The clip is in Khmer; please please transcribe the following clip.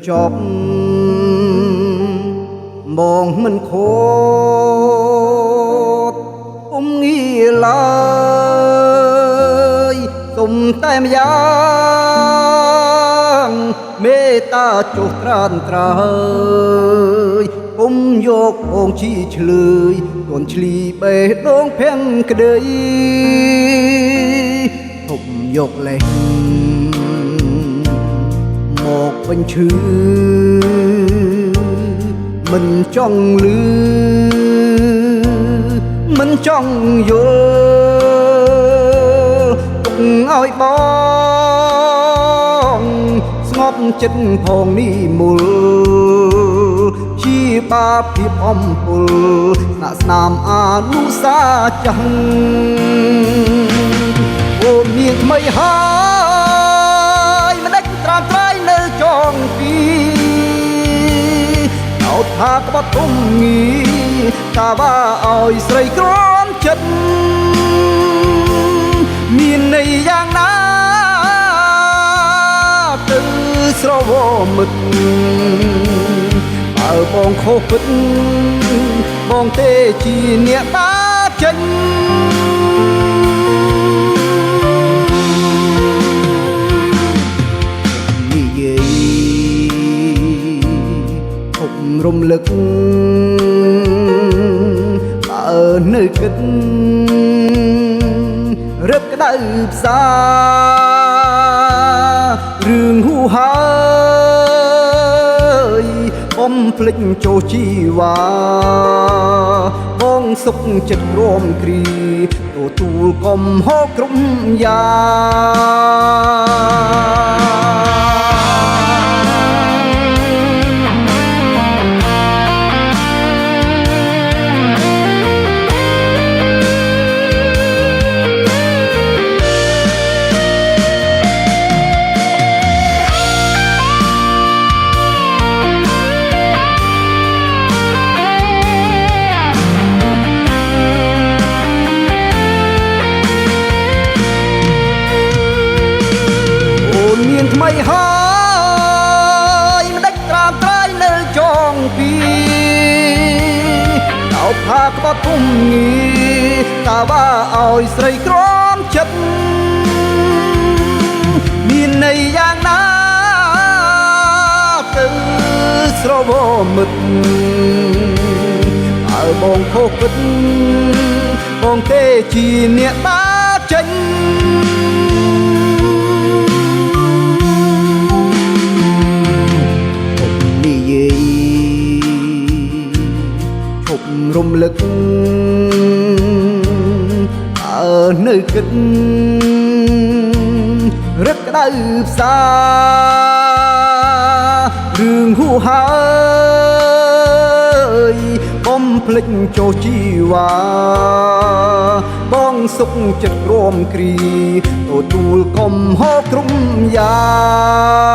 ចប់បងមិនខូចងាឡើយទុំតែម្យ៉ាងមេត្តាចុះត្រានត្រើយគុំយកបងជីឆ្លើយទន់ឆ្លីបេះដូងភាំងក្តីទុំយកលេងមកបញ្ឈឺមិនចង់លឺមិនចង់យល់ទុកឲ្យបងស្ងប់ចិត្តផងនេះមុលជាបាបភាពអំពុលស្នាក់ស្នាមអនុសាចាស់អូននាងថ្មីហើយមិនដេចត្រាំត្រៃនៅចងពីអោតថាក្បត់ទុំងីតាវាឲ្យស្រីក្រំចិត្តមានន័យយ៉ាងណាទៅស្រវមិត្តបើបងខុសពិតបងទេជាអ្នកតាចេញនិយាយធំរំលឹកបើនៅគិតរឹបក្តៅផ្សារឿងហួហើយបំភ្លេចចូលជីវ៉ាបងសុខចិត្តរួមគ្រីទទួលកំហុសគ្រប់យ៉ាងថ្មីហើយមិនដេចត្រាំត្រៃនៅចងពីអោបផាក្បត់គុំងីតាវាឲ្យស្រីក្រំចិត្តមានន័យយ៉ាងណាទៅស្រវមិត្តបើបងខុសពិតបងទេជាអ្នកតាចេញរំលឹកអើនៅគិតរឹកក្តៅផ្សារឿងហួហើយបំភ្លេចចូលជីវ៉ាបងសុខចិត្តរួមគ្រីទទួលកំហុសគ្រប់យ៉ាង